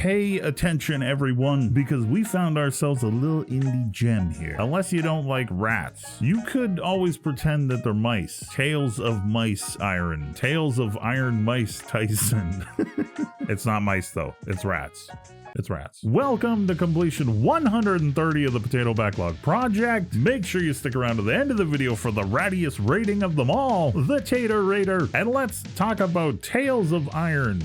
Pay attention, everyone, because we found ourselves a little indie gem here. Unless you don't like rats, you could always pretend that they're mice. Tales of Mice Iron. Tales of Iron Mice Tyson. It's not mice though, it's rats. It's rats. Welcome to completion 130 of the Potato Backlog Project. Make sure you stick around to the end of the video for the rattiest rating of them all, the Tater Raider. And let's talk about Tales of Iron.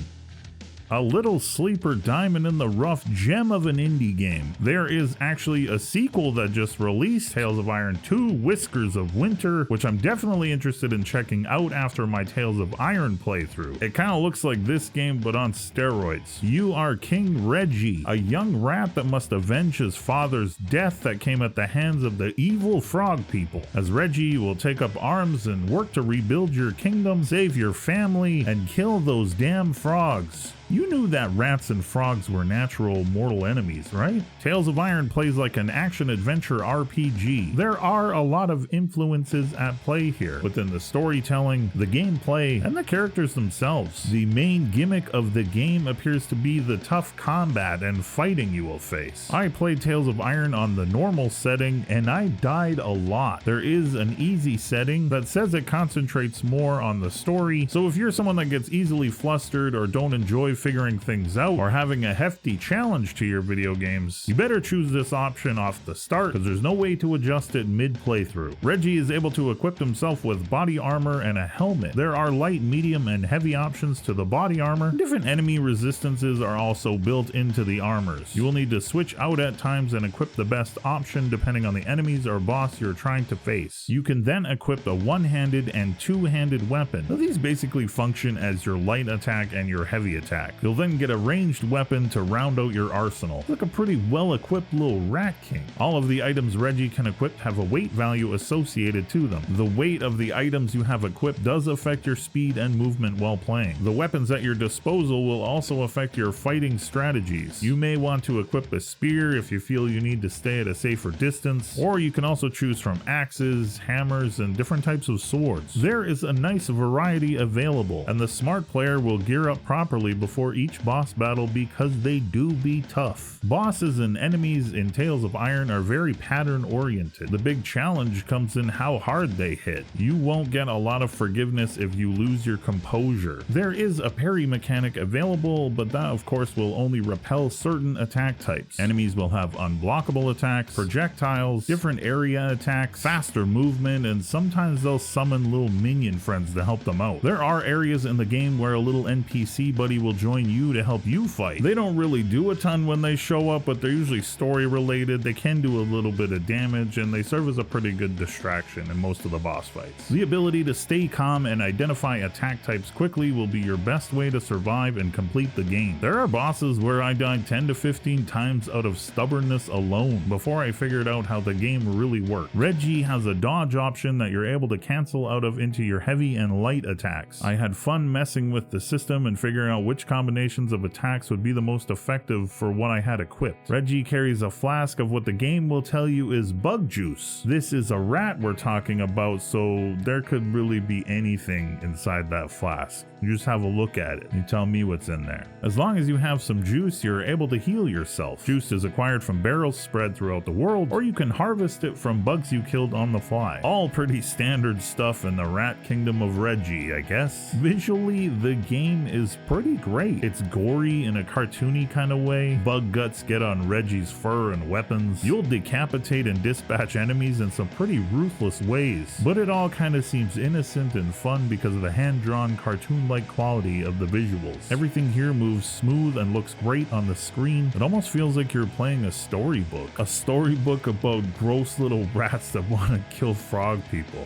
A little sleeper diamond in the rough gem of an indie game. There is actually a sequel that just released, Tales of Iron 2 Whiskers of Winter, which I'm definitely interested in checking out after my Tales of Iron playthrough. It kind of looks like this game but on steroids. You are King Reggie, a young rat that must avenge his father's death that came at the hands of the evil frog people. As Reggie, you will take up arms and work to rebuild your kingdom, save your family, and kill those damn frogs. You knew that rats and frogs were natural mortal enemies, right? Tales of Iron plays like an action-adventure RPG. There are a lot of influences at play here, within the storytelling, the gameplay, and the characters themselves. The main gimmick of the game appears to be the tough combat and fighting you will face. I played Tales of Iron on the normal setting, and I died a lot. There is an easy setting that says it concentrates more on the story, so if you're someone that gets easily flustered or don't enjoy figuring things out or having a hefty challenge to your video games, you better choose this option off the start because there's no way to adjust it mid-playthrough. Reggie is able to equip himself with body armor and a helmet. There are light, medium, and heavy options to the body armor. Different enemy resistances are also built into the armors. You will need to switch out at times and equip the best option depending on the enemies or boss you're trying to face. You can then equip a one-handed and two-handed weapon. Now, these basically function as your light attack and your heavy attack. You'll then get a ranged weapon to round out your arsenal. Like a pretty well-equipped little rat king. All of the items Reggie can equip have a weight value associated to them. The weight of the items you have equipped does affect your speed and movement while playing. The weapons at your disposal will also affect your fighting strategies. You may want to equip a spear if you feel you need to stay at a safer distance, or you can also choose from axes, hammers, and different types of swords. There is a nice variety available, and the smart player will gear up properly before each boss battle because they do be tough. Bosses and enemies in Tales of Iron are very pattern oriented. The big challenge comes in how hard they hit. You won't get a lot of forgiveness if you lose your composure. There is a parry mechanic available, but that of course will only repel certain attack types. Enemies will have unblockable attacks, projectiles, different area attacks, faster movement, and sometimes they'll summon little minion friends to help them out. There are areas in the game where a little NPC buddy will join you to help you fight. They don't really do a ton when they show up, but they're usually story related. They can do a little bit of damage, and they serve as a pretty good distraction in most of the boss fights. The ability to stay calm and identify attack types quickly will be your best way to survive and complete the game. There are bosses where I died 10 to 15 times out of stubbornness alone before I figured out how the game really worked. Reggie has a dodge option that you're able to cancel out of into your heavy and light attacks. I had fun messing with the system and figuring out which combinations of attacks would be the most effective for what I had equipped. Reggie carries a flask of what the game will tell you is bug juice. This is a rat we're talking about, so there could really be anything inside that flask. You just have a look at it. You tell me what's in there. As long as you have some juice, you're able to heal yourself. Juice is acquired from barrels spread throughout the world, or you can harvest it from bugs you killed on the fly. All pretty standard stuff in the rat kingdom of Reggie, I guess. Visually, the game is pretty great. It's gory in a cartoony kind of way. Bug guts get on Reggie's fur and weapons. You'll decapitate and dispatch enemies in some pretty ruthless ways. But it all kind of seems innocent and fun because of the hand-drawn cartoon-like quality of the visuals. Everything here moves smooth and looks great on the screen. It almost feels like you're playing a storybook. A storybook about gross little rats that want to kill frog people.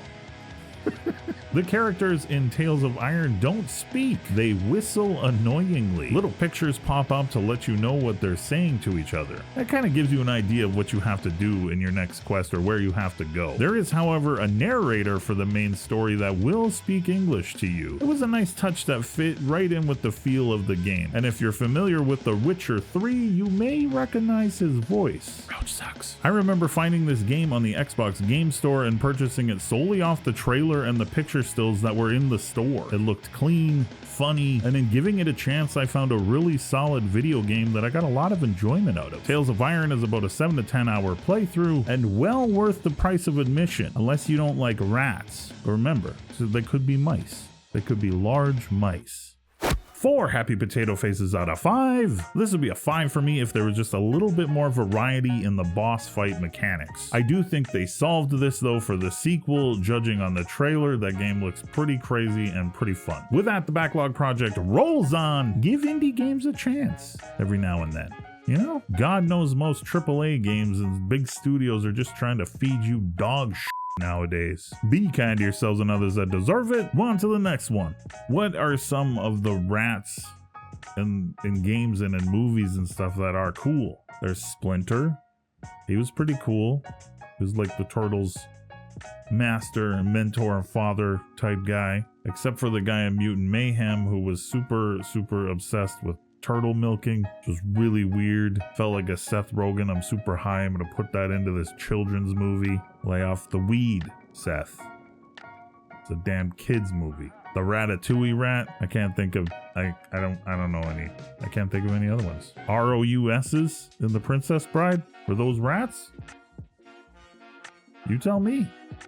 The characters in Tales of Iron don't speak, they whistle annoyingly. Little pictures pop up to let you know what they're saying to each other. That kind of gives you an idea of what you have to do in your next quest or where you have to go. There is, however, a narrator for the main story that will speak English to you. It was a nice touch that fit right in with the feel of the game. And if you're familiar with The Witcher 3, you may recognize his voice. Roach sucks. I remember finding this game on the Xbox Game Store and purchasing it solely off the trailer trailer and the picture stills that were in the store. It looked clean, funny, and in giving it a chance, I found a really solid video game that I got a lot of enjoyment out of. Tales of Iron is about a 7 to 10 hour playthrough and well worth the price of admission, unless you don't like rats. But remember, they could be mice. They could be large mice. 4 happy potato faces out of 5. This would be a 5 for me if there was just a little bit more variety in the boss fight mechanics. I do think they solved this though for the sequel. Judging on the trailer, that game looks pretty crazy and pretty fun. With that, the Backlog project rolls on. Give indie games a chance every now and then. You know, God knows most AAA games and big studios are just trying to feed you dog shit nowadays. Be kind to yourselves and others that deserve it. On to the next one. What are some of the rats in games and in movies and stuff that are cool? There's Splinter. He was pretty cool. He was like the Turtles' master and mentor and father type guy, except for the guy in Mutant Mayhem who was super obsessed with turtle milking, which was really weird. Felt like a Seth Rogen, I'm super high, I'm gonna put that into this children's movie. Lay off the weed, Seth. It's a damn kids movie. The Ratatouille rat, I can't think of, I don't know any. I can't think of any other ones. ROUS's in The Princess Bride? Were those rats? You tell me.